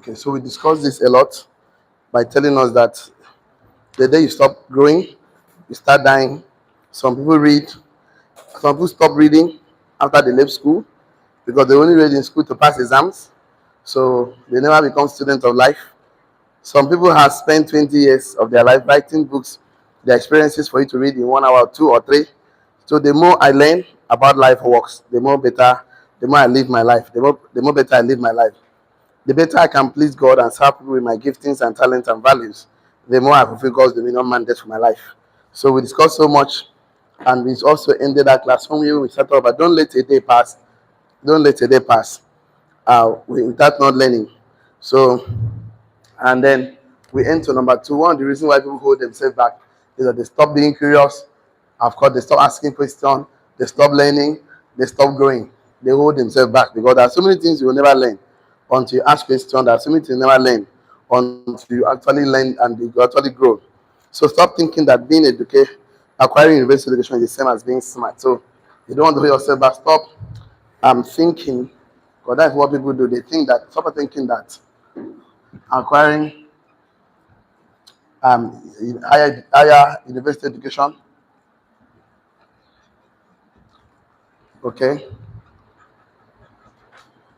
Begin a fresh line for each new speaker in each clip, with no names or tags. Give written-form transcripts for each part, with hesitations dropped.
Okay, so we discussed this a lot by telling us that the day you stop growing, you start dying. Some people read, some people stop reading after they leave school because they only read in school to pass exams. So they never become students of life. Some people have spent 20 years of their life writing books, their experiences for you to read in 1 hour, 2 or 3. So the more I learn about life works, the more I live my life, the more better I live my life. The better I can please God and serve people with my giftings and talents and values, the more I fulfill God's dominion mandate for my life. So we discussed so much, and we also ended that class when we started about don't let a day pass, don't let a day pass without not learning. So, and then we end to number two. One of the reasons why people hold themselves back is that they stop being curious. Of course, they stop asking questions, they stop learning, they stop growing. They hold themselves back because there are so many things you will never learn until you ask questions. There are so many things you never learn until you actually learn and you actually grow. So stop thinking that being educated, acquiring university education is the same as being smart. So you don't want to hold yourself back. Stop thinking, because that's what people do. They think that, stop thinking that acquiring higher university education, okay,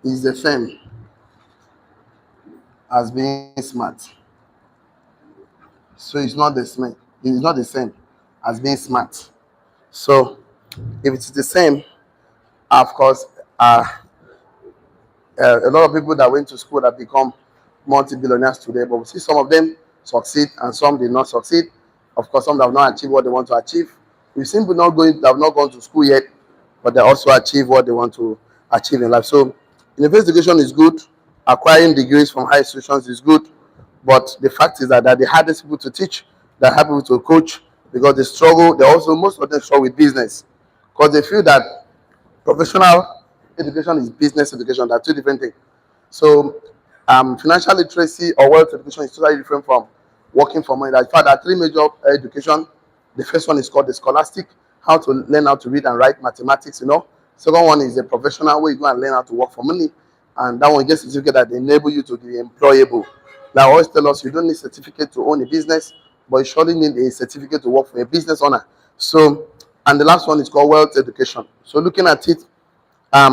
is the same as being smart. So it's not the same. It's not the same as being smart. So if it's the same, of course, a lot of people that went to school that become multi-billionaires today, but we see some of them succeed and some did not succeed. Of course, some that have not achieved what they want to achieve. We've seen people that have not gone to school yet, but they also achieve what they want to achieve in life. So university education is good. Acquiring degrees from high institutions is good. But the fact is that they're the hardest people to teach, they're hard people to coach because they struggle. They also, most of them struggle with business because they feel that professional education is business education. They're two different things. So, financial literacy or wealth education is totally different from working for money. In fact, there are three major education. The first one is called the scholastic, how to learn how to read and write mathematics. Second one is the professional, where you go and learn how to work for money, and that one gets a certificate that enable you to be employable. They always tell us you don't need certificate to own a business, but you surely need a certificate to work for a business owner. So, and the last one is called wealth education. So, looking at it, a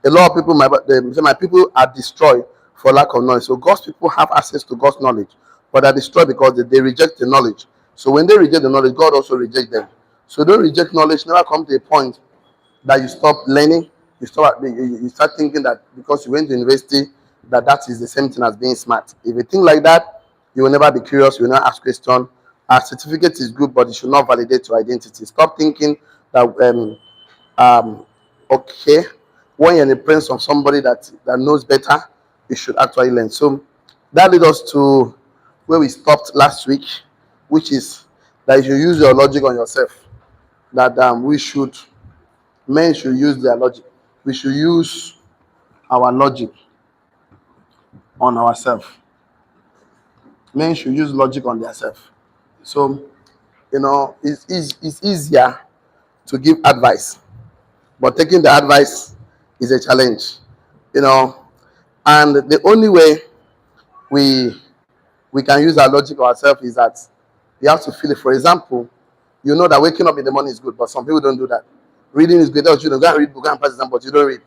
lot of people, my people are destroyed for lack of knowledge. So God's people have access to God's knowledge, but are destroyed because they reject the knowledge. So when they reject the knowledge, God also rejects them. So don't reject knowledge. Never come to a point that you stop learning. You start thinking that because you went to university, that is the same thing as being smart. If you think like that, you will never be curious. You will not ask questions. A certificate is good, but it should not validate your identity. Stop thinking that okay, when you're in the presence of somebody that knows better, you should actually learn. So that leads us to where we stopped last week, which is that you should use your logic on yourself. That men should use their logic. We should use our logic on ourselves. Men should use logic on themselves. So, it's easier to give advice, but taking the advice is a challenge. You know, and the only way we we can use our logic ourselves is that you have to feel it. For example, you know that waking up in the morning is good, but some people don't do that. Reading is good. You know, go and read book, go and pass exam, but you don't read.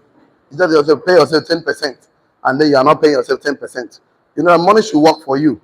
You just yourself pay yourself 10%, and then you are not paying yourself 10%. Money should work for you.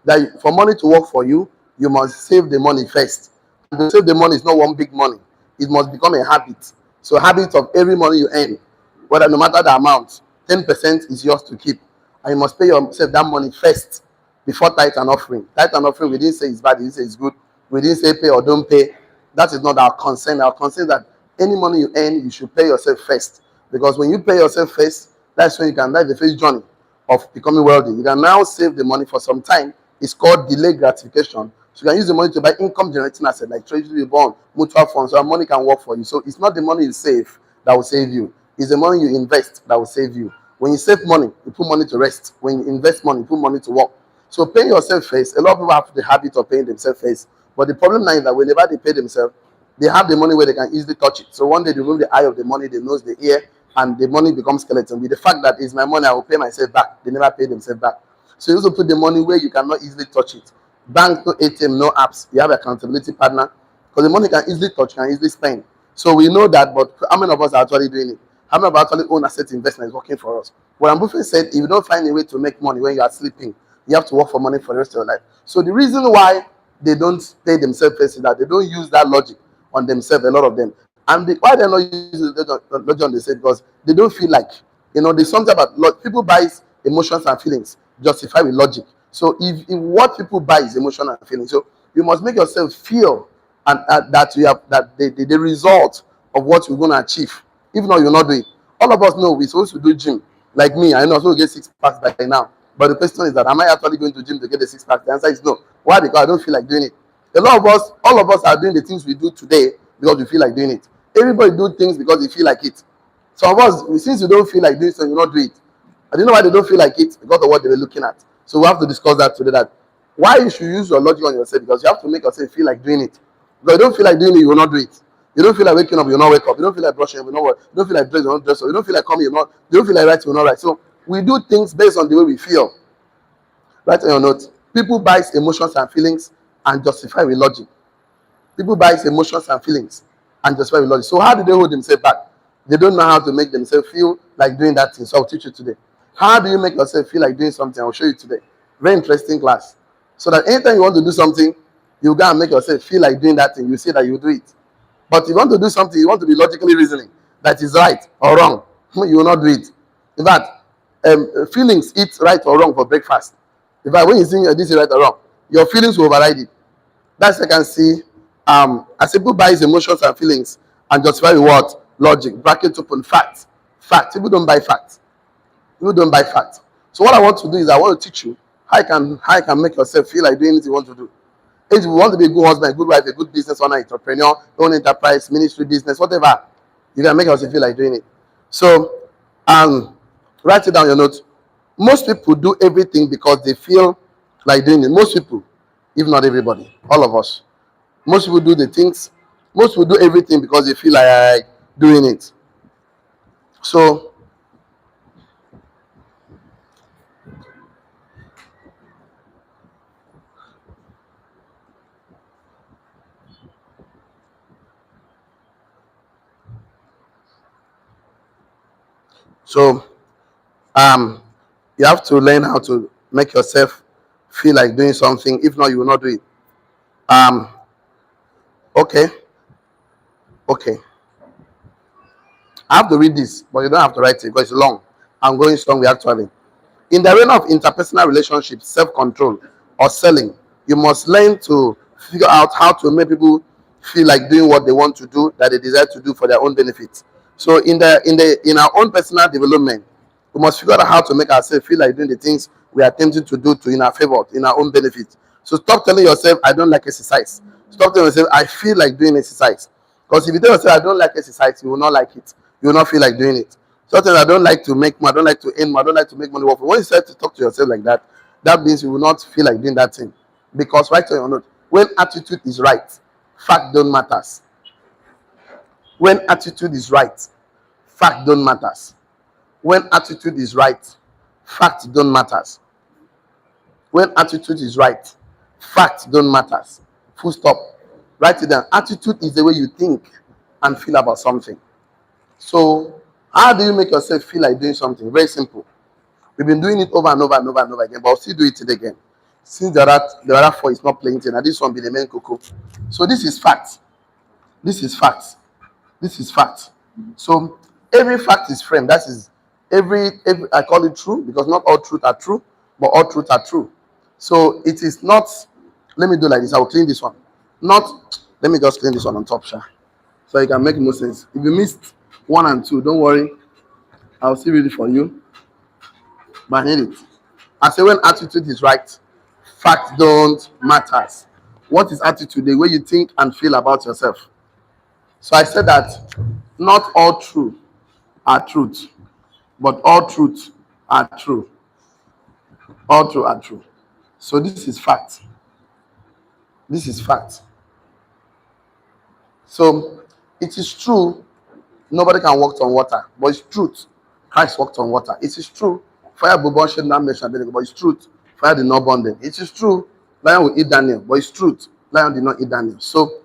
That for money to work for you, you must save the money first. And to save the money is not one big money. It must become a habit. So habit of every money you earn, whether no matter the amount, 10% is yours to keep. And you must pay yourself that money first before tithe and offering. Tithe and offering, we didn't say it's bad, we didn't say it's good. We didn't say pay or don't pay. That is not our concern. Our concern is that any money you earn, you should pay yourself first. Because when you pay yourself first, that's when you can start the first journey of becoming wealthy. You can now save the money for some time. It's called delayed gratification. So you can use the money to buy income generating assets like treasury bond, mutual funds, so that money can work for you. So it's not the money you save that will save you. It's the money you invest that will save you. When you save money, you put money to rest. When you invest money, you put money to work. So paying yourself first, a lot of people have the habit of paying themselves first. But the problem now is that whenever they pay themselves, they have the money where they can easily touch it. So one day they remove the eye of the money, the nose, the ear, and the money becomes skeleton. With the fact that it's my money, I will pay myself back. They never pay themselves back. So you also put the money where you cannot easily touch it. Bank, no ATM, no apps. You have accountability partner because the money can easily touch, can easily spend. So we know that, but how many of us are actually doing it? How many of us actually own asset investment is working for us? Warren Buffett said, if you don't find a way to make money when you are sleeping, you have to work for money for the rest of your life. So the reason why they don't pay themselves first is that they don't use that logic on themselves, a lot of them. And why they're not using logic on themselves, because they don't feel like, there's something about people buy emotions and feelings justify with logic. So if what people buy is emotion and feelings, so you must make yourself feel and that you have that the result of what you're going to achieve. If not, you're not doing it. All of us know we're supposed to do gym. Like me, I know I'm supposed to get 6 packs by now. But the question is that, am I actually going to gym to get the 6 packs? The answer is no. Why? Because I don't feel like doing it. A lot of us, all of us are doing the things we do today because we feel like doing it. Everybody do things because they feel like it. Some of us, since you don't feel like doing something, you not do it. I don't know why they don't feel like it, because of what they were looking at. So we have to discuss that today, that why you should use your logic on yourself, because you have to make yourself feel like doing it. Because you don't feel like doing it, you will not do it. You don't feel like waking up, you will not wake up. You don't feel like brushing, you will not work. You don't feel like dressing, you will not dress up. You don't feel like coming, you will not. You don't feel like writing, you will not write. So we do things based on the way we feel. Write on your notes. People buy emotions and feelings and justify with logic. People buy emotions and feelings and justify with logic. So how do they hold themselves back? They don't know how to make themselves feel like doing that thing. So I'll teach you today. How do you make yourself feel like doing something? I'll show you today. Very interesting class. So that anytime you want to do something, you go and make yourself feel like doing that thing. You say that you do it. But if you want to do something, you want to be logically reasoning that is right or wrong, you will not do it. In fact, feelings eat right or wrong for breakfast. In fact, when you think this is right or wrong, your feelings will override it. That's I can see. As people buys emotions and feelings and justify with what? Logic. Bracket open. Fact. Fact. People don't buy facts. People don't buy facts. So what I want to do is I want to teach you how you can make yourself feel like doing what you want to do. If you want to be a good husband, a good wife, a good business owner, entrepreneur, own enterprise, ministry, business, whatever, you can make yourself feel like doing it. So write it down your notes. Most people do everything because they feel like doing it. Most people, if not everybody, all of us. Most people do the things. Most people do everything because they feel like doing it. So So you have to learn how to make yourself feel like doing something. If not, you will not do it. Um, okay, okay. I have to read this, but you don't have to write it because it's long. I'm going somewhere actually. In the arena of interpersonal relationships, self-control, or selling, you must learn to figure out how to make people feel like doing what they want to do, that they desire to do for their own benefit. So in our own personal development, we must figure out how to make ourselves feel like doing the things we are attempting to do to in our favor, in our own benefit. So stop telling yourself, I don't like exercise. Stop telling yourself, I feel like doing exercise. Because if you tell yourself, I don't like exercise, you will not like it. You will not feel like doing it. Sometimes I don't like to make money, I don't like to earn money, I don't like to make money. When you start to talk to yourself like that, that means you will not feel like doing that thing. Because right on your note, when attitude is right, fact don't matters. When attitude is right, fact don't matters. When attitude is right, fact don't matters. When attitude is right, fact don't matters. Full stop. Write it down. Attitude is the way you think and feel about something. So how do you make yourself feel like doing something? Very simple. We've been doing it over and over and over and over again, but I'll still do it today again. Since the other four is not playing today, this one be the main cocoa. So this is fact. This is fact. This is fact. So every fact is framed. That is every I call it true because not all truth are true, but all truth are true. So it is not. Let me do like this. I will clean this one. Not. Let me just clean this one on top, sha, so you can make more sense. If you missed 1 and 2, don't worry. I'll still read it for you. But I need it. I say when attitude is right, fact don't matters. What is attitude? The way you think and feel about yourself. So I said that not all truth are truth, but all truth are true. All truth are true. So this is fact. This is fact. So it is true Nobody can walk on water, but it's truth. Christ walked on water. It is true. Fire will should not mention, but it's truth. Fire did not burn them. It is true. Lion will eat Daniel, but it's truth. Lion did not eat Daniel. So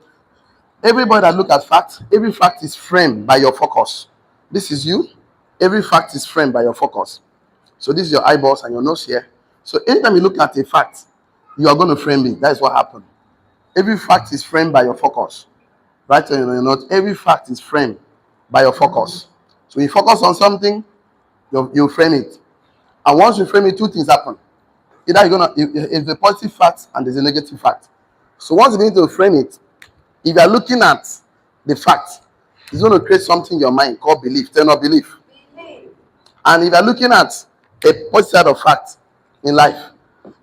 everybody that look at fact, every fact is framed by your focus. This is you. Every fact is framed by your focus. So this is your eyeballs and your nose here. So anytime you look at a fact, you are going to frame it. That is what happened. Every fact is framed by your focus. Right or you're not, every fact is framed by your focus. So you focus on something, you frame it. And once you frame it, two things happen. Either it's a positive fact and there's a negative fact. So once you begin to frame it, if you are looking at the fact, it's going to create something in your mind called belief, turn or belief. And if you are looking at a positive side of fact in life,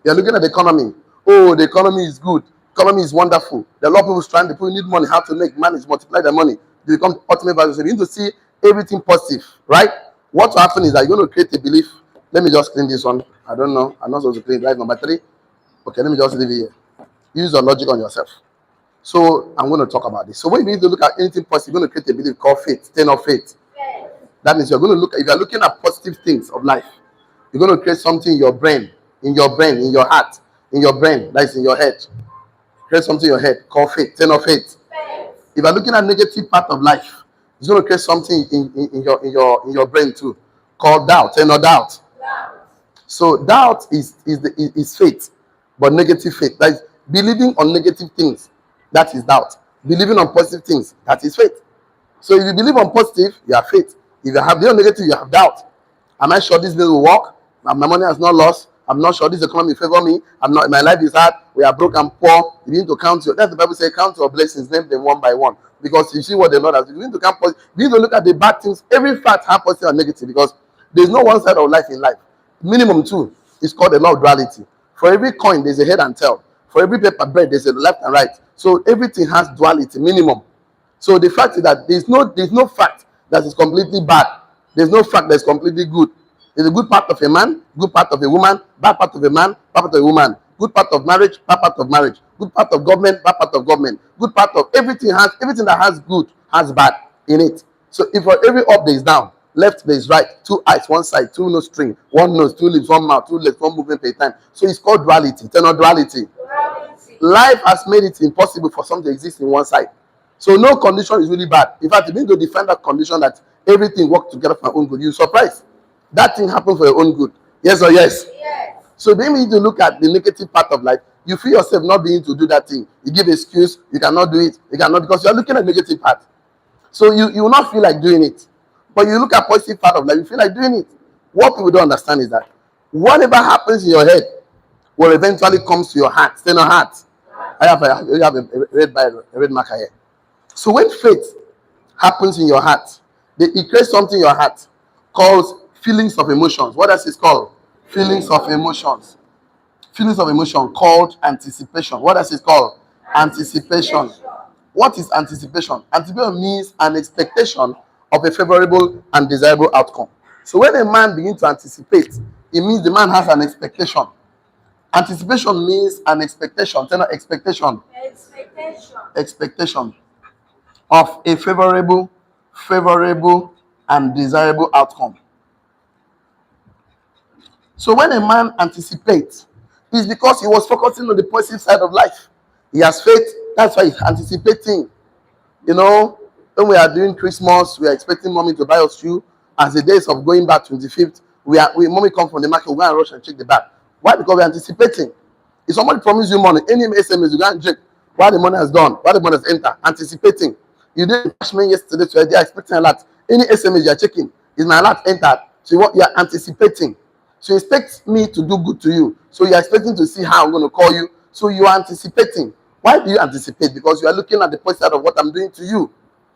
you are looking at the economy. Oh, the economy is good. Economy is wonderful. There are a lot of people trying to people need money, how to manage, multiply their money. They become ultimate values. So you need to see everything positive, right? What will happen is that you're going to create a belief. Let me just clean this one. I don't know. I'm not supposed to clean it. Right, number 3. Okay, let me just leave it here. Use your logic on yourself. So I'm going to talk about this. So when you need to look at anything positive, you're going to create a belief called faith, turn of faith. That means you're going to look, if you're looking at positive things of life, you're going to create something in your brain, in your heart, in your brain, that is in your head. Create something in your head called faith, turn of faith. If you're looking at negative part of life, it's going to create something in your brain too, called doubt, turn of doubt. So doubt is faith, but negative faith. That is believing on negative things. That is doubt. Believing on positive things. That is faith. So if you believe on positive, you have faith. If you have the negative, you have doubt. Am I sure this bill will work? My money has not lost. I'm not sure this economy favor me. I'm not. My life is hard. We are broke and poor. You need to count your. That's the Bible says, count your blessings, name them one by one. Because you see what the Lord has. You need to count. You need to look at the bad things. Every fact has positive and negative. Because there's no one side of life in life. Minimum 2 is called the law of duality. For every coin, there's a head and tail. For every paper bread, there's a left and right. So everything has duality, minimum. So the fact is that there's no fact that is completely bad. There's no fact that is completely good. There's a good part of a man, good part of a woman, bad part of a man, bad part of a woman. Good part of marriage, bad part of marriage. Good part of government, bad part of government. Good part of everything that has good has bad in it. So if for every up there is down, left there is right, 2 eyes, 1 side, 2 nose string, 1 nose, 2 lips, 1 mouth, 2 legs, 1 movement per time. So it's called duality, eternal duality. Life has made it impossible for something to exist in one side. So no condition is really bad. In fact, you need to defend that condition that everything works together for your own good. You're surprised. That thing happened for your own good. Yes or yes? Yes. So then we need to look at the negative part of life. You feel yourself not being to do that thing. You give excuse, you cannot do it, you cannot, because you're looking at the negative part. So you will not feel like doing it. But you look at positive part of life, you feel like doing it. What people don't understand is that whatever happens in your head will eventually comes to your heart. Stay in your heart. I have a red marker here. So when faith happens in your heart, it creates something in your heart called feelings of emotions. What else is called? Feelings of emotions. Feelings of emotion called anticipation. What else is called? Anticipation. What is anticipation? Anticipation means an expectation of a favorable and desirable outcome. So when a man begins to anticipate, it means the man has an expectation. Anticipation means an expectation. Tell me expectation. Expectation of a favorable and desirable outcome. So when a man anticipates, it's because he was focusing on the positive side of life. He has faith, that's why he's anticipating. You know, when we are doing Christmas, we are expecting mommy to buy us shoe. As the days of going back 25th, mommy come from the market, we go and rush and check the bag. Why? Because we're anticipating. If somebody promises you money, any SMS, you go and check what the money has done, what the money has entered, anticipating. You did cashman yesterday, so you are expecting a lot. Any SMS you are checking, is my alert entered? So you are anticipating. So you expect me to do good to you. So you are expecting to see how I'm going to call you. So you are anticipating. Why do you anticipate? Because you are looking at the positive side of what I'm doing to you.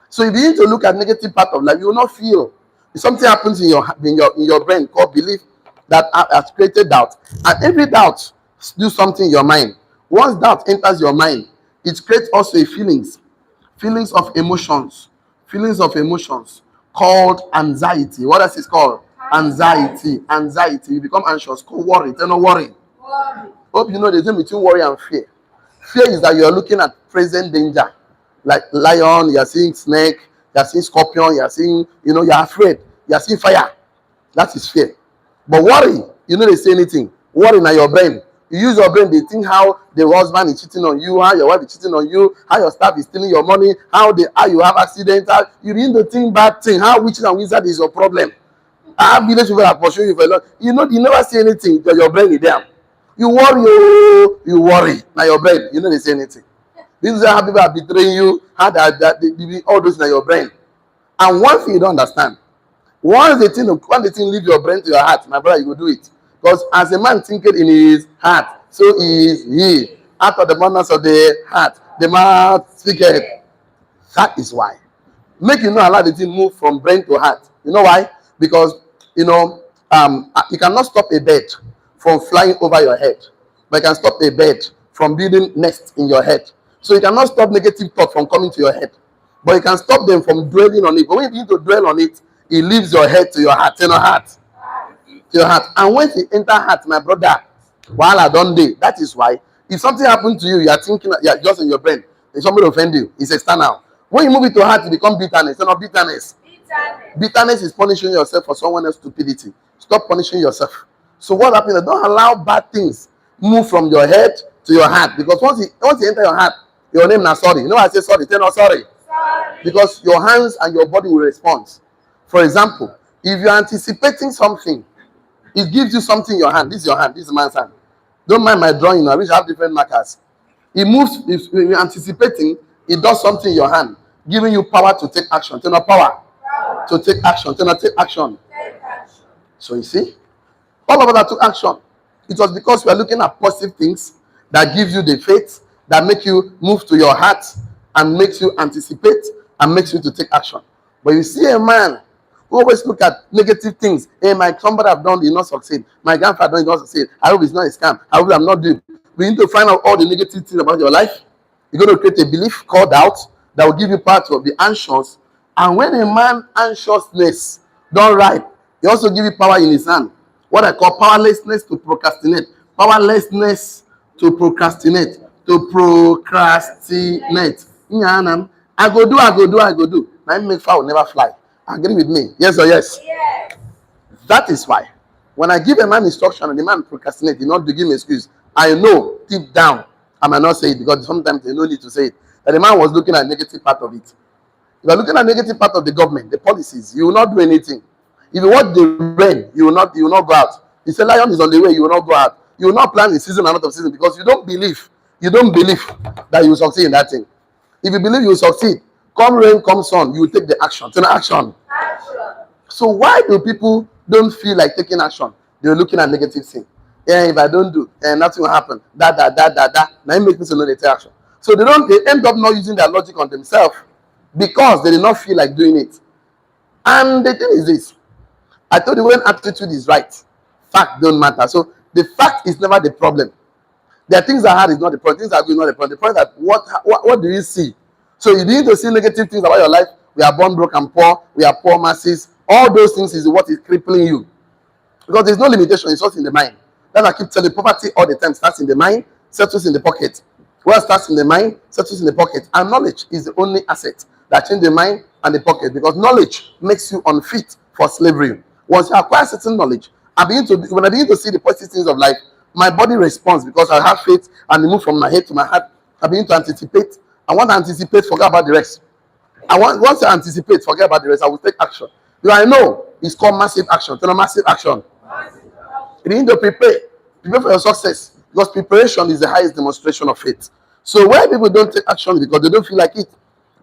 So if you need to look at negative part of life, you will not feel. If something happens in your brain called belief that has created doubt, and every doubt do something in your mind. Once doubt enters your mind, it creates also a feelings of emotions called anxiety. What else is called? Anxiety. You become anxious, called worry. Tell no worry. Hope you know the difference between worry and fear. Fear is that you are looking at present danger, like lion, you are seeing snake, You are seeing scorpion. You are seeing, you are afraid. You are seeing fire. That is fear. But worry, they say anything. Worry na your brain. You use your brain, they think how the husband is cheating on you, how your wife is cheating on you, how your staff is stealing your money, how you have accidents, how you begin to think bad thing, how witches and wizard is your problem. I have village people that pursue you for a lot. You never see anything, but your brain is there. You worry, you worry. Now your brain, they say anything. This is how people are betraying you, how all those in your brain. And one thing you don't understand, once the thing leave your brain to your heart, my brother, you will do it. Because as a man thinketh in his heart, so is he. Out of the abundance of the heart, the mouth speaketh. That is why. Make you not allow the thing move from brain to heart. You know why? Because you cannot stop a bird from flying over your head, but you can stop a bird from building nest in your head. So you cannot stop negative thought from coming to your head, but you can stop them from dwelling on it. But when you begin to dwell on it, it leaves your head to your heart, to your heart. And once it enter heart, my brother, while I don't day. That is why if something happened to you, you are thinking, you are just in your brain. If somebody offend you, it's external. When you move it to heart, it becomes bitterness. It's not bitterness. Bitterness is punishing yourself for someone else's stupidity. Stop punishing yourself. So what happens? Don't allow bad things move from your head to your heart. Because once you enter your heart, your name is sorry. You know why I say sorry? Say no sorry. Because your hands and your body will respond. For example, if you're anticipating something, it gives you something in your hand. This is your hand. This is man's hand. Don't mind my drawing. I wish I have different markers. It moves. If you're anticipating, it does something in your hand, giving you power to take action. Turn on power to take action. Turn on take action. So you see, all of us that took action. It was because we are looking at positive things that gives you the faith that make you move to your heart and makes you anticipate and makes you to take action. But you see a man who always look at negative things. Hey, somebody have done, did not succeed. My grandfather did not succeed. I hope it's not a scam. I hope I'm not doing. We need to find out all the negative things about your life. You're going to create a belief called doubt that will give you part of the anxious. And when a man anxiousness don't right, he also give you power in his hand. What I call powerlessness to procrastinate. Powerlessness to procrastinate. To procrastinate. I go do. My make foul never fly. Agree with me? Yes or yes? Yes. That is why when I give a man instruction and the man procrastinate, he not to give me excuse. I know deep down I might not say it because sometimes they no need to say it. That the man was looking at negative part of it. If you are looking at negative part of the government, the policies, you will not do anything. If you watch the rain, you will not go out. If a lion is on the way, you will not go out. You will not plan in season and out of season because you don't believe that you will succeed in that thing. If you believe you will succeed, come rain, come sun, you will take the action. Take action. So why do people don't feel like taking action? They're looking at negative things. Yeah, if I don't do, nothing will happen. Now it makes me to know they take action. So they end up not using their logic on themselves because they did not feel like doing it. And the thing is this. I told you when attitude is right, fact don't matter. So the fact is never the problem. There are things that are hard is not the problem. Things that are good is not the problem. The point is that what do you see? So you need to see negative things about your life. We are born broke and poor. We are poor masses. All those things is what is crippling you. Because there's no limitation. It's just in the mind. That's why I keep telling you, poverty all the time starts in the mind, settles in the pocket. What starts in the mind, settles in the pocket. And knowledge is the only asset that changes the mind and the pocket. Because knowledge makes you unfit for slavery. Once you acquire certain knowledge, when I begin to see the positive things of life, my body responds because I have faith and it moves from my head to my heart. I begin to anticipate. I want to anticipate, forget about the rest. Once I anticipate, forget about the rest, I will take action. Because I know it's called massive action. Tell them massive action. You need to prepare for your success. Because preparation is the highest demonstration of faith. So why people don't take action because they don't feel like it.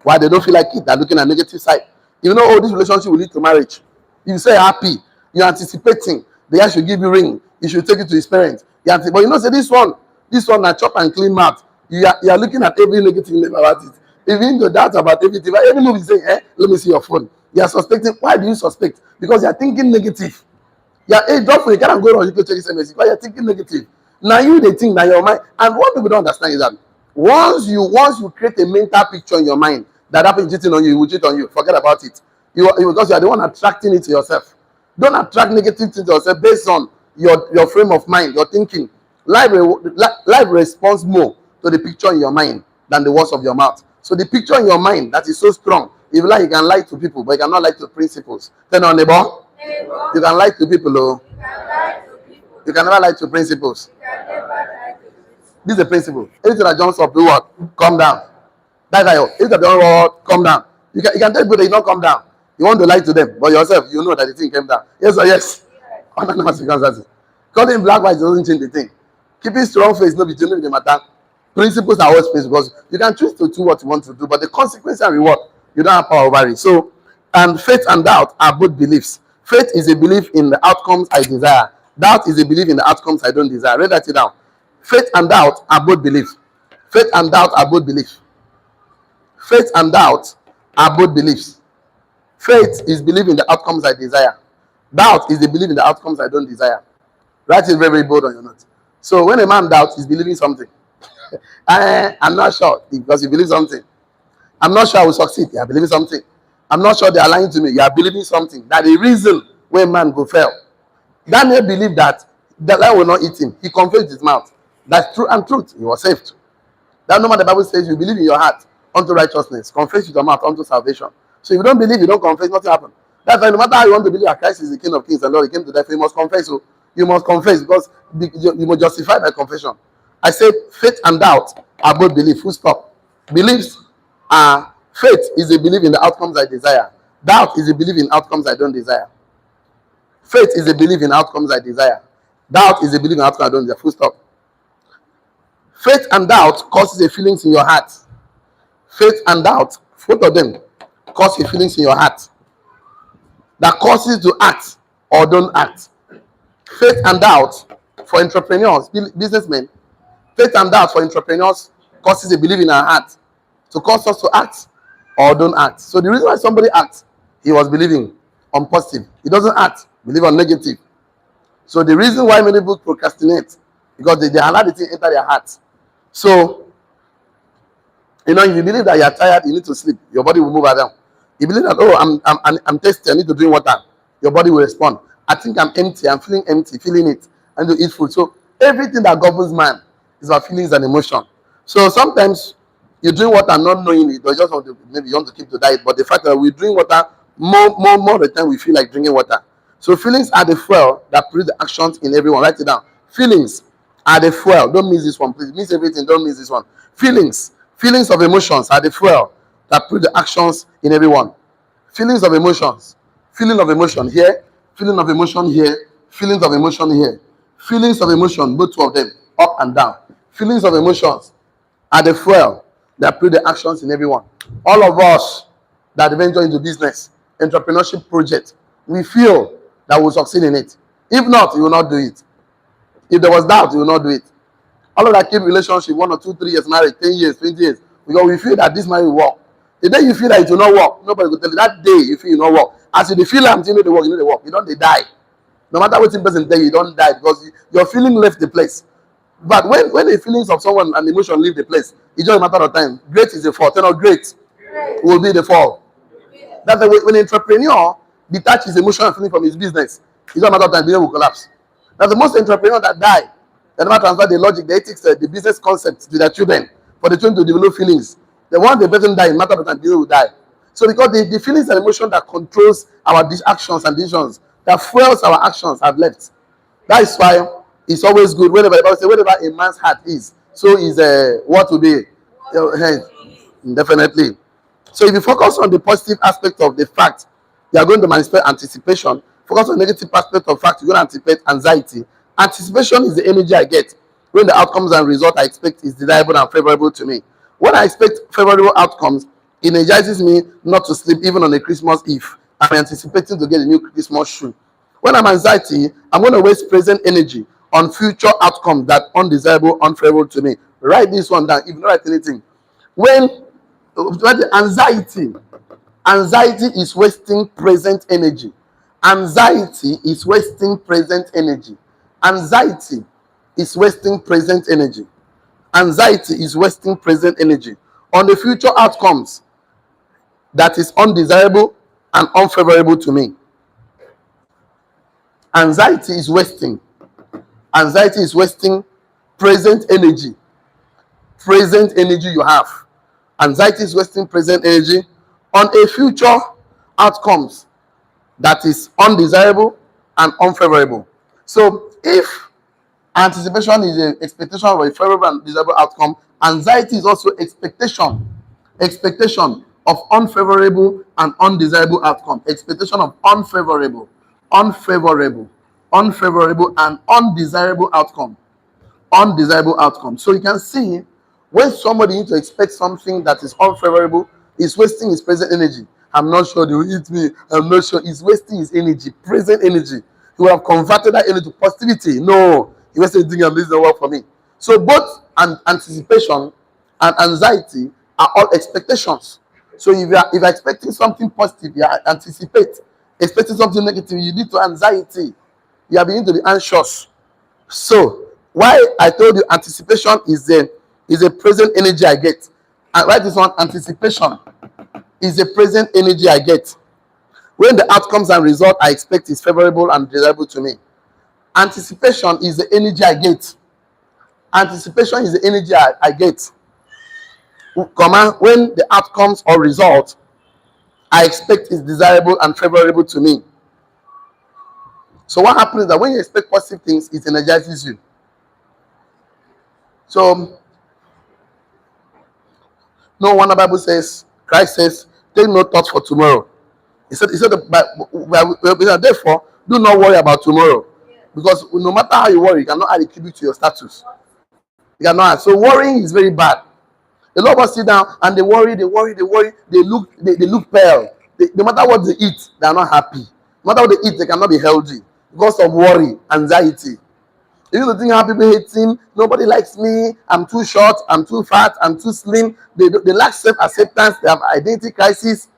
Why they don't feel like it? They're looking at negative side. You know, this relationship will lead to marriage. You say happy, you're anticipating. The guy should give you ring. You should take it to his parents. But you know, say this one na chop and clean mouth. You are looking at every negative thing about it. Even though that's about everything. Any move you say, let me see your phone. You are suspecting. Why do you suspect? Because you are thinking negative. You are drop for you can't go wrong. You can check SMS because you are thinking negative. Now you they think that your mind. And what people don't understand is that once you create a mental picture in your mind that happened cheating on you, he will cheat on you. Forget about it. Because you are the one attracting it to yourself. Don't attract negative things to yourself based on your frame of mind, your thinking. Life responds more to the picture in your mind than the words of your mouth. So the picture in your mind that is so strong If you like, you can lie to people, but you cannot lie to principles. Turn on neighbor. You can lie to people, oh. You can never lie to principles. This is a principle. Anything that jumps up, do what? Calm down. That's how you. If they don't what, calm down. You can tell people that you don't calm down. You want to lie to them, but yourself, you know that the thing came down. Yes or yes? Under no circumstances. Calling black white doesn't change the thing. Keeping strong face, no between the matter. Principles are always principles. You can choose to do what you want to do, but the consequence and reward, you don't have power over it. So, and faith and doubt are both beliefs. Faith is a belief in the outcomes I desire. Doubt is a belief in the outcomes I don't desire. Write that down. Faith and doubt are both beliefs. Faith and doubt are both beliefs. Faith and doubt are both beliefs. Faith is belief in the outcomes I desire. Doubt is the belief in the outcomes I don't desire. Write it very, very bold on your notes. So when a man doubts, he's believing something. I'm not sure because you believe something. I'm not sure I will succeed. You are believing something. I'm not sure they are lying to me. You are believing something. That the reason when man go fail. Daniel believed that the lion will not eat him. He confessed his mouth. That's true and truth. He was saved. That no matter the Bible says you believe in your heart unto righteousness, confess with your mouth unto salvation. So if you don't believe, you don't confess, nothing happens. That's why no matter how you want to believe that Christ is the King of Kings and Lord, He came to die for you, must confess. So you must confess because you must justify by confession. I said faith and doubt are both belief. Full stop. Beliefs are faith is a belief in the outcomes I desire. Doubt is a belief in outcomes I don't desire. Faith is a belief in outcomes I desire. Doubt is a belief in outcomes I don't desire. Full stop. Faith and doubt causes a feelings in your heart. Faith and doubt, both of them, cause a feelings in your heart that causes you to act or don't act. Faith and doubt for entrepreneurs, businessmen, faith and doubt for entrepreneurs causes a belief in our heart to cause us to act or don't act. So the reason why somebody acts, he was believing on positive. He doesn't act, believe on negative. So the reason why many people procrastinate, because they allow the thing enter their hearts. So, if you believe that you are tired, you need to sleep. Your body will move around. You believe that, oh, I'm thirsty, I need to drink water. Your body will respond. I think I'm empty, I'm feeling empty, feeling it. I need to eat food. So, everything that governs man is about feelings and emotion. So, sometimes you drink water not knowing it, or just want to, maybe you want to keep the diet, but the fact that we drink water, more of the time we feel like drinking water. So, feelings are the fuel that produce the actions in everyone. Write it down. Feelings are the fuel. Don't miss this one, please. Miss everything. Don't miss this one. Feelings of emotions are the fuel that produce the actions in everyone. Feelings of emotions. Feeling of emotion here. Feeling of emotion here. Feelings of emotion here. Feelings of emotion, both two of them, up and down. Feelings of emotions are the fuel that produce the actions in everyone. All of us that venture into business, entrepreneurship project, we feel that we'll succeed in it. If not, you will not do it. If there was doubt, you will not do it. All of that keep relationship 1 or 2, 3 years married, 10 years, 20 years, because we feel that this marriage will work. The day you feel that it will not work, nobody will tell you. That day you feel it will not work. As you feel that you know the work, you know the work. You don't they die. No matter what the person tell you, you don't die because your feeling left the place. But when the feelings of someone and emotion leave the place, it's just a matter of time. Great is the fall. Turn out great will be the fall. That's the way when an entrepreneur detaches emotion and feeling from his business, it's just a matter of time. Business will collapse. That's the most entrepreneur that die. They never transfer the logic, the ethics, the business concepts to their children for the children to develop feelings. The one the person die, in matter of time, they will die. So because the feelings and emotion that controls our actions and decisions, that fuels our actions, have left. That is why it's always good whenever the Bible says, wherever a man's heart is, so is what will be your head. Definitely. So if you focus on the positive aspect of the fact, you are going to manifest anticipation. Focus on the negative aspect of fact, you're going to anticipate anxiety. Anticipation is the energy I get when the outcomes and result I expect is desirable and favorable to me. When I expect favorable outcomes, it energizes me not to sleep even on a Christmas Eve. I'm anticipating to get a new Christmas shoe. When I'm anxiety, I'm going to waste present energy on future outcomes that are undesirable, unfavorable to me. Write this one down. If you don't write anything, when the anxiety is wasting present energy. Anxiety is wasting present energy. Anxiety is wasting present energy. Anxiety is wasting present energy on the future outcomes that is undesirable and unfavorable to me. Anxiety is wasting. Anxiety is wasting present energy. Present energy you have. Anxiety is wasting present energy on a future outcomes that is undesirable and unfavorable. So if anticipation is an expectation of a favorable and desirable outcome, anxiety is also expectation of unfavorable and undesirable outcome. Expectation of unfavorable, and undesirable outcome. So you can see when somebody needs to expect something that is unfavorable, he's wasting his present energy. I'm not sure they will eat me. I'm not sure. He's wasting his energy, present energy. He will have converted that energy to positivity. No, he wasted thinking, this doesn't work for me. So both anticipation and anxiety are all expectations. So if you're expecting something positive, you anticipate. Expecting something negative, you lead to anxiety. You are beginning to be anxious. So why I told you anticipation is a present energy I get. And write this one: anticipation is a present energy I get when the outcomes and result I expect is favorable and desirable to me. Anticipation is the energy I get. Anticipation is the energy I get, comma, when the outcomes or result I expect is desirable and favorable to me. So what happens is that when you expect positive things, it energizes you. So no wonder Bible says, Christ says, take no thought for tomorrow. He said, therefore, do not worry about tomorrow. Because no matter how you worry, you cannot add a cubic to your status. You cannot add. So worrying is very bad. A lot of us sit down and they worry. They look pale. No matter what they eat, they are not happy. No matter what they eat, they cannot be healthy because of worry, anxiety. You know the thing how people hate him, nobody likes me, I'm too short, I'm too fat, I'm too slim. They lack self-acceptance, they have identity crisis.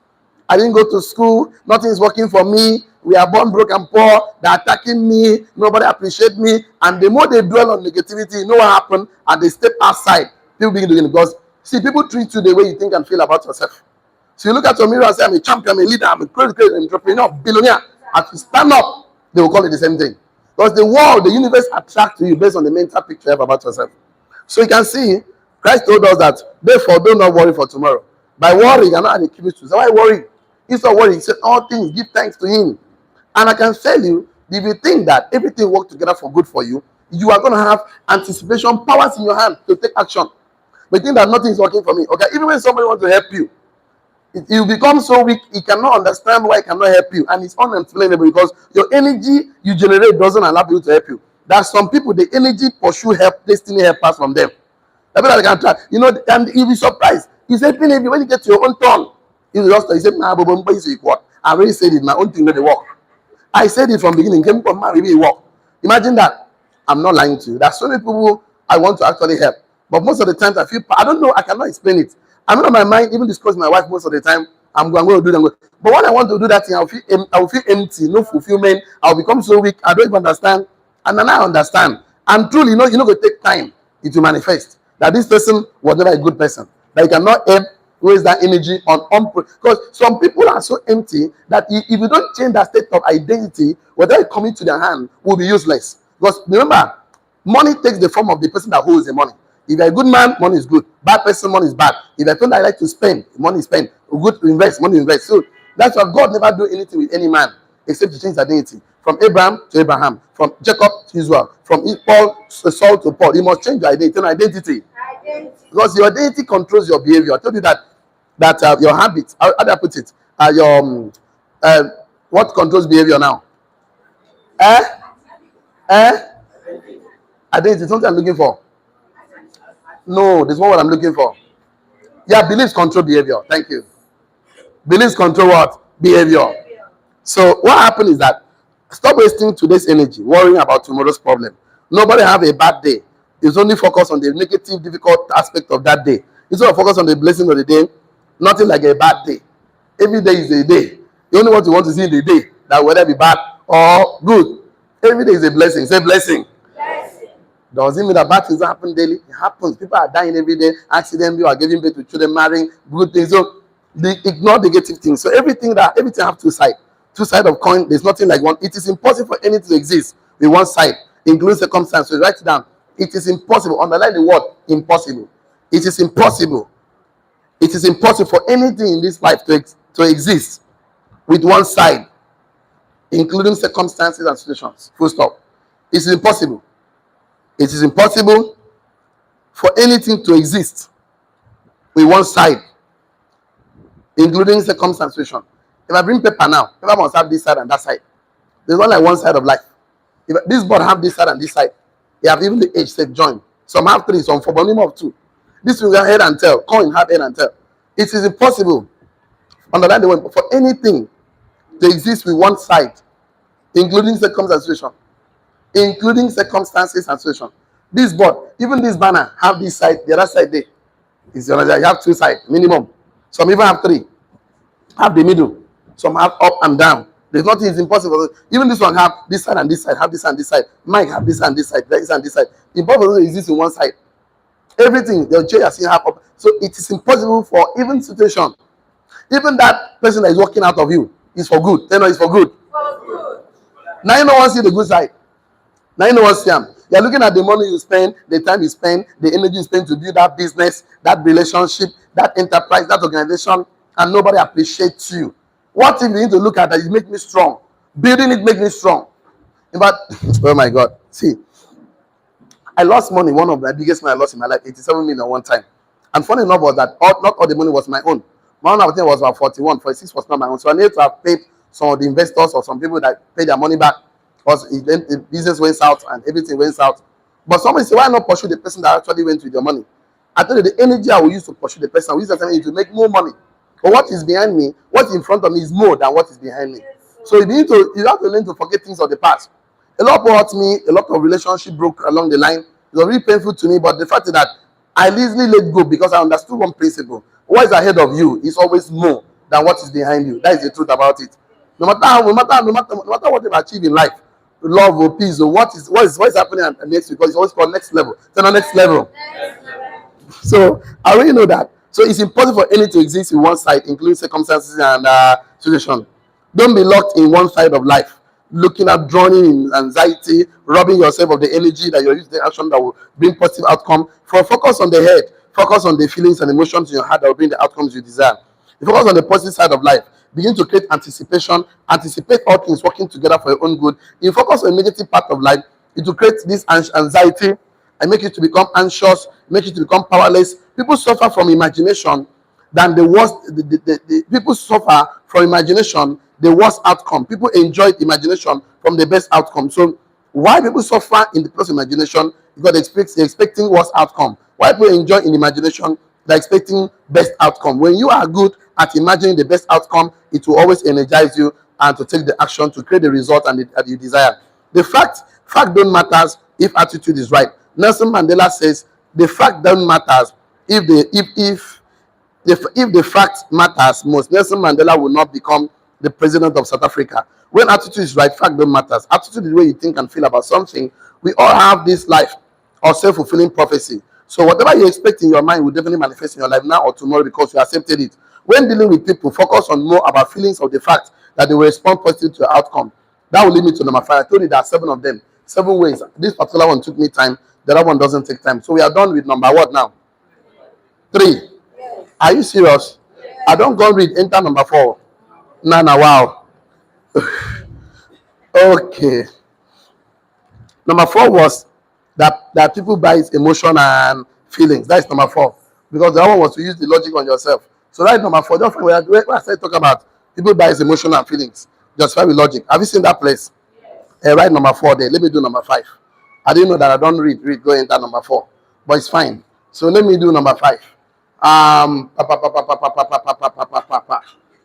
I didn't go to school, nothing is working for me. We are born broke and poor, they're attacking me, nobody appreciates me. And the more they dwell on negativity, you know what happened? And they step outside, people begin to do it because see, people treat you the way you think and feel about yourself. So you look at your mirror and say, I'm a champion, I'm a leader, I'm a great entrepreneur, billionaire. As you stand up, they will call it the same thing. Because the world, the universe attracts to you based on the mental picture you have about yourself. So you can see, Christ told us that, therefore, do not worry for tomorrow. By worry, you cannot add a cubic to. So why worry? Instead of worrying, he said, all things, give thanks to him. And I can tell you, if you think that everything works together for good for you, you are going to have anticipation powers in your hand to take action. But think that nothing is working for me. Okay, even when somebody wants to help you, you become so weak, he cannot understand why he cannot help you. And it's unexplainable because your energy you generate doesn't allow people to help you. There are some people, the energy pursue help, destiny helpers from them. Everybody can try. You know, and you'll be surprised. He's helping you when you get to your own turn. He said, nah, I already said it, my own thing not work. I said it from the beginning, came from maybe work. Imagine that. I'm not lying to you. There are so many people I want to actually help. But most of the times I feel, I don't know, I cannot explain it. I'm not in my mind, even discuss my wife most of the time. I'm going to do that. But when I want to do that thing, I will feel empty, no fulfillment. I'll become so weak. I don't even understand. And then I understand. And truly, you know, it take time it will manifest. That this person was never a good person. That you cannot waste that energy on because some people are so empty that if you don't change that state of identity, whatever is coming to their hand will be useless. Because remember, money takes the form of the person that holds the money. If you're a good man, money is good. Bad person, money is bad. If you're a person that like to spend, money is spent. Good to invest, money invest. So that's why God never do anything with any man except to change his identity. From Abraham to Abraham, from Jacob to Israel, from Saul to Paul. You must change your identity. Because your identity controls your behavior. I told you that your habits, how do I put it? What controls behavior now? Identity, something I'm looking for. No, this is not what I'm looking for. Yeah, beliefs control behavior. Thank you. Beliefs control what? Behavior. So what happened is that stop wasting today's energy worrying about tomorrow's problem. Nobody have a bad day. It's only focus on the negative, difficult aspect of that day. Instead of focus on the blessing of the day, nothing like a bad day. Every day is a day. The only what you want to see in the day, that whether it be bad or good. Every day is a blessing. Say blessing. Doesn't mean that bad things happen daily. It happens. People are dying every day. Accidents, people are giving birth to children, marrying, good things. So they ignore negative things. So everything have two sides. Two sides of coin. There's nothing like one. It is impossible for anything to exist with one side, including circumstance. So write it down. It is impossible. Underline the word impossible. It is impossible. It is impossible for anything in this life to exist with one side, including circumstances and situations. Full stop. It is impossible. It is impossible for anything to exist with one side, including circumstances and situation. If I bring paper now, paper must have this side and that side. There's not like one side of life. If this board have this side and this side, they have even the edge set join. Some have three, some four, but minimum of two. This will have head and tail. Coin have head and tail. It is impossible, underline the word, for anything to exist with one side, including circumstances and situation. Including circumstances and situation. This board, even this banner, have this side, the other side there. Is the other, you have two sides, minimum. Some even have three. Have the middle. Some have up and down. There's nothing is impossible. Even this one have this side and this side, have this and this side. Mike have this and this side, this and this side. Impossible exists in one side. Everything, the chair you have up. So it is impossible for even situation. Even that person that is walking out of you is for good. Then it's for good. Now you know one see the good side. Now you know what Siam. You're looking at the money you spend, the time you spend, the energy you spend to build that business, that relationship, that enterprise, that organization, and nobody appreciates you. What if you need to look at that? It make me strong. Building it make me strong. In fact, oh my God. See, I lost money. One of the biggest money I lost in my life, 87 million one time. And funny enough was that not all the money was my own. One of them was about 41, 46 was not my own. So I needed to have paid some of the investors or some people that paid their money back. Because the business went south and everything went south. But somebody said, why not pursue the person that actually went with your money? I told you the energy I will use to pursue the person, I will use that energy to make more money. But what is behind me, what's in front of me is more than what is behind me. So you have to learn to forget things of the past. A lot of people hurt me, a lot of relationship broke along the line. It was really painful to me, but the fact is that I easily let go because I understood one principle. What is ahead of you is always more than what is behind you. That is the truth about it. No matter what you achieve in life, love or peace or what is happening next, because it's always called next level. It's not next level. So I already know that. So it's impossible for any to exist in one side, including circumstances and situation. Don't be locked in one side of life, looking at drowning in anxiety, robbing yourself of the energy that you're using the action that will bring positive outcome. Focus on the head, focus on the feelings and emotions in your heart that will bring the outcomes you desire. You focus on the positive side of life. Begin to create anticipation, anticipate all things working together for your own good. You focus on the negative part of life, it will create this anxiety and make you to become anxious, make you to become powerless. People suffer from imagination than the worst. The people suffer from imagination, the worst outcome. People enjoy imagination from the best outcome. So why people suffer in the place of imagination? Because they're expecting worst outcome. Why people enjoy in imagination? They're expecting best outcome. When you are good at imagining the best outcome, it will always energize you and to take the action to create the result that you desire. The fact don't matters if attitude is right. Nelson Mandela says the fact don't matters if the fact matters most. Nelson Mandela will not become the president of South Africa. When attitude is right, fact don't matters. Attitude is the way you think and feel about something. We all have this life of self-fulfilling prophecy. So whatever you expect in your mind will definitely manifest in your life now or tomorrow because you accepted it. When dealing with people, focus on more about feelings of the fact that they will respond positively to your outcome. That will lead me to number 5. I told you there are 7 of them. 7 ways. This particular one took me time. The other one doesn't take time. So we are done with number what now? 3. Yes. Are you serious? Yes. I don't go read. Enter number 4. Nah, wow. Okay. Number 4 was that people buy emotion and feelings. That's number 4. Because the other one was to use the logic on yourself. So that's number 4. Just where I started talking about people buy emotion and feelings. Justify with logic. Have you seen that place? Yes. Write number 4 there. Let me do number 5. I didn't know that I don't read. Go enter number 4. But it's fine. So let me do number 5.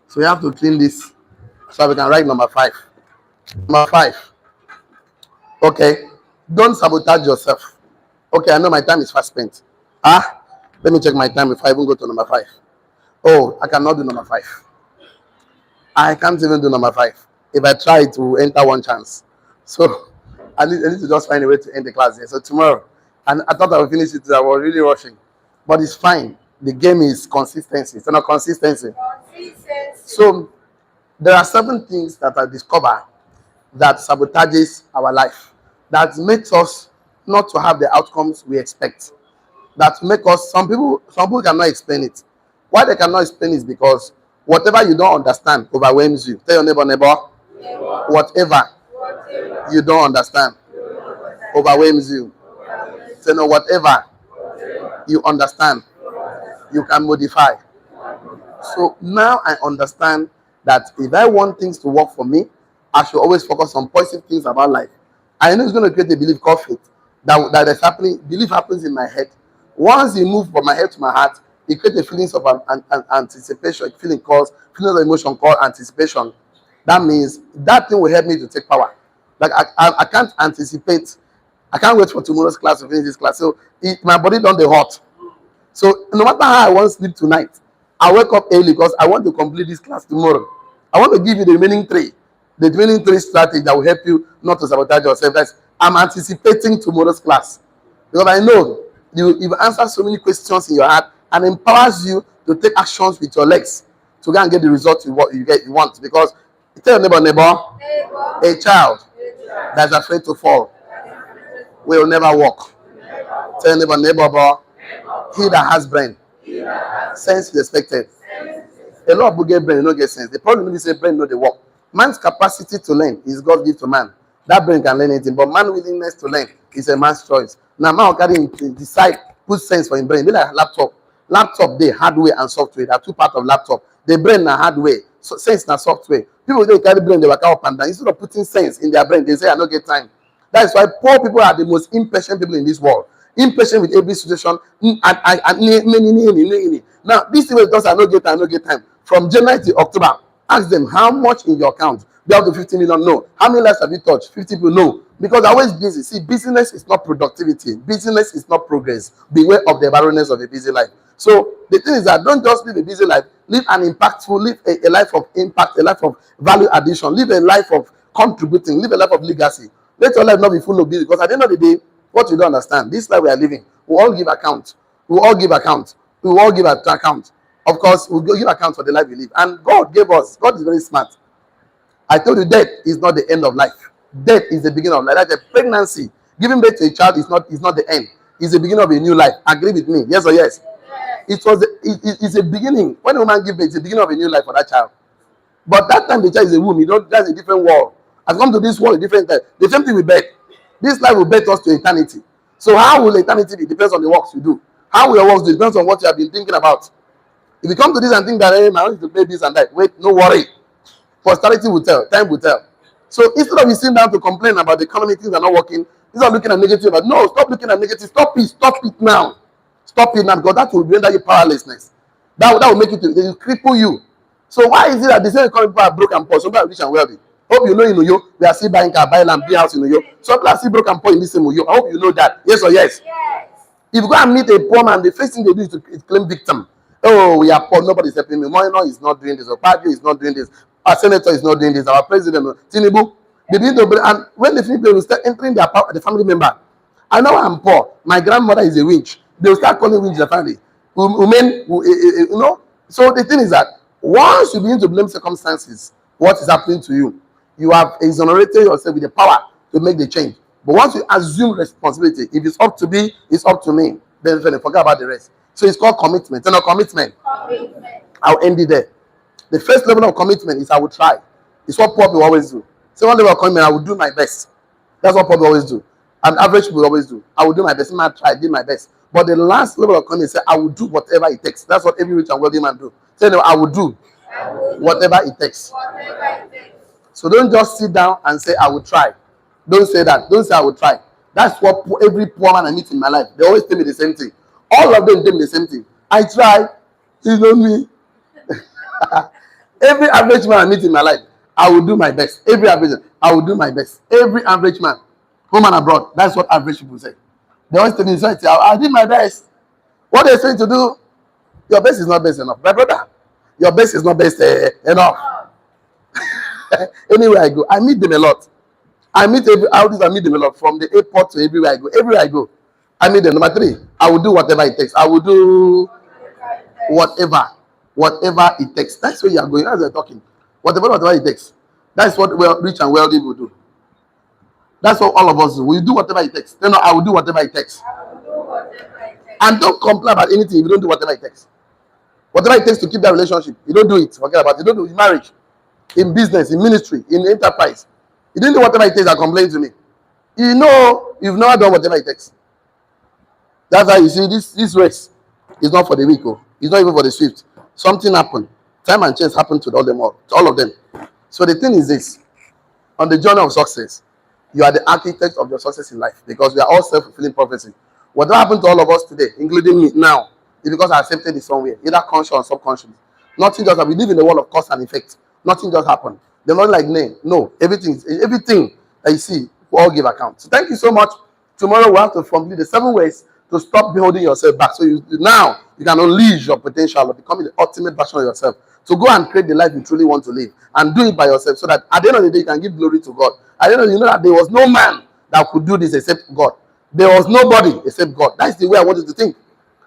So you have to clean this so we can write number 5. Number 5. Okay. Don't sabotage yourself. Okay, I know my time is fast spent. Let me check my time before I even go to number 5. Oh, I cannot do number 5. I can't even do number 5. If I try to enter one chance. So I need to just find a way to end the class here. So tomorrow, and I thought I would finish it today. I was really rushing. But it's fine. The game is consistency. It's not consistency. So there are 7 things that I discover that sabotages our life. That makes us not to have the outcomes we expect. That make us, some people cannot explain it. Why they cannot explain it is because Whatever you don't understand overwhelms you. Tell your neighbor, whatever you don't understand overwhelms you. Say no, whatever you understand, you can modify. So now I understand that if I want things to work for me, I should always focus on positive things about life. I know it's going to create a belief called faith that is happening. Belief happens in my head. Once you move from my head to my heart, it creates a feelings of anticipation, a feeling of emotion called anticipation. That means that thing will help me to take power. Like I can't anticipate. I can't wait for tomorrow's class to finish this class. So my body done the hot. So no matter how I want to sleep tonight, I wake up early because I want to complete this class tomorrow. I want to give you the remaining three strategies that will help you not to sabotage yourself. That's I'm anticipating tomorrow's class because I know you've answered so many questions in your heart and empowers you to take actions with your legs to go and get the result you want. Because tell your neighbor, a child that's afraid to fall will never walk. Tell your neighbor, he that has brain, sense is expected. A lot of people get brain, they don't get sense. The problem is brain know the work. Man's capacity to learn is God gives to man. That brain can learn anything, but man's willingness to learn is a man's choice. Now, man can decide, put sense for his brain. Be like laptop. Laptop, they hardware and software. There are two parts of laptop. The brain na hardware, so sense na software. People they carry brain, they work out and down. Instead of putting sense in their brain, they say I don't get time. That is why poor people are the most impatient people in this world. Impatient with every situation. Now, these people just I no get time. From January to October, ask them how much in your account. Be up to 50 million. No. How many lives have you touched? 50 people. No. Because they're always busy. See, business is not productivity. Business is not progress. Beware of the barrenness of a busy life. So the thing is that don't just live a busy life. Live an impactful, live a life of impact, a life of value addition. Live a life of contributing. Live a life of legacy. Let your life not be full of business. Because at the end of the day, what you don't understand, this life we are living, we all give account. We all give account. We all give account. Of course, we give account for the life we live. And God gave us. God is very smart. I told you death is not the end of life. Death is the beginning of life. Like a pregnancy. Giving birth to a child is not the end. It's the beginning of a new life. Agree with me? Yes or yes? It's a beginning. When a woman gives birth, it's the beginning of a new life for that child. But that time the child is a womb. That's a different world. I've come to this world a different time. The same thing with birth. This life will birth us to eternity. So how will eternity be? Depends on the works you do. How will your works do? Depends on what you have been thinking about. If you come to this and think that, hey, I want to pay this and that, wait, no worry. Posterity will tell. Time will tell. So instead of you sitting down to complain about the economy, things are not working, instead of looking at negative, but no, stop looking at negative. Stop it now. Stop it now, because that will render you powerlessness. That will make it, they will cripple you. So why is it that the same economy people are broke and poor? Some people are rich and wealthy. Hope you know in Uyo, we are still buying car, buying land, buy house in Uyo. Some people are still broke and poor in this same Uyo. I hope you know that. Yes or yes? Yes. If you go and meet a poor man, the first thing they do is to claim victim. Oh, we are poor, nobody's helping me. Moino is not doing this, or Padre is not doing this, our senator is not doing this, our president, Tinubu. They begin to, and when they finish, they will start entering the family member. I know I'm poor. My grandmother is a winch. They will start calling winch the family. Women, you know. So the thing is that once you begin to blame circumstances, what is happening to you, you have exonerated yourself with the power to make the change. But once you assume responsibility, if it's up to me, it's up to me. Then forget about the rest. So it's called commitment. You know, commitment. I'll end it there. The first level of commitment is I will try. It's what poor people always do. Second level of commitment, I will do my best. That's what poor people always do. And average people always do. I will do my best. I try, do my best. But the last level of commitment is I will do whatever it takes. That's what every rich and wealthy man do. Say, no, I will do whatever it takes. So don't just sit down and say I will try. Don't say that. Don't say I will try. That's what every poor man I meet in my life, they always tell me the same thing. All of them tell me the same thing. I try. It's not me. Every average man I meet in my life, I will do my best. Every average man, I will do my best. Every average man, home and abroad, that's what average people say. They always tell me, I did my best. What they're saying to do, your best is not best enough. My brother, your best is not best enough. Anywhere I go, I meet them a lot. I meet them a lot, from the airport to everywhere I go. Everywhere I go, I meet them. Number 3, I will do whatever it takes. I will do whatever it takes. That's where you are going. As they're talking, whatever it takes. That's what rich and wealthy will do. That's what all of us do. We do whatever it takes. No, I will do whatever it takes. And don't complain about anything if you don't do whatever it takes. Whatever it takes to keep that relationship, you don't do it. Forget about it. You don't do it in marriage, in business, in ministry, in enterprise. You didn't do whatever it takes and complain to me. You know you've never done whatever it takes. That's why you see this race is not for the weak. Oh. It's not even for the swift. Something happened. Time and chance happened to all them all. To all of them. So the thing is this: on the journey of success, you are the architect of your success in life because we are all self-fulfilling prophecy. Whatever happened to all of us today, including me now, is because I accepted it somewhere, either conscious or subconscious. Nothing just happened. We live in the world of cause and effect. Nothing just happened. They're not like name. No, everything that you see, we all give account. So thank you so much. Tomorrow we have to complete the 7 ways to stop holding yourself back. So now you can unleash your potential of becoming the ultimate version of yourself. To go and create the life you truly want to live and do it by yourself so that at the end of the day you can give glory to God. At the end of the day, you know that there was no man that could do this except God. There was nobody except God. That's the way I wanted to think.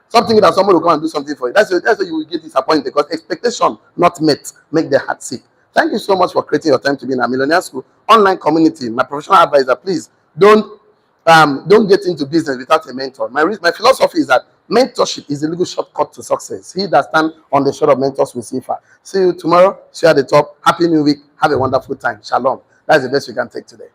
Stop thinking that somebody will come and do something for you. That's why you will get disappointed because expectation not met make the heart sick. Thank you so much for creating your time to be in a millionaire school online community. My professional advisor, please don't get into business without a mentor. My philosophy is that mentorship is a legal shortcut to success. He that stand on the shore of mentors will see far. See you tomorrow. See you at the top. Happy New Week. Have a wonderful time. Shalom. That's the best we can take today.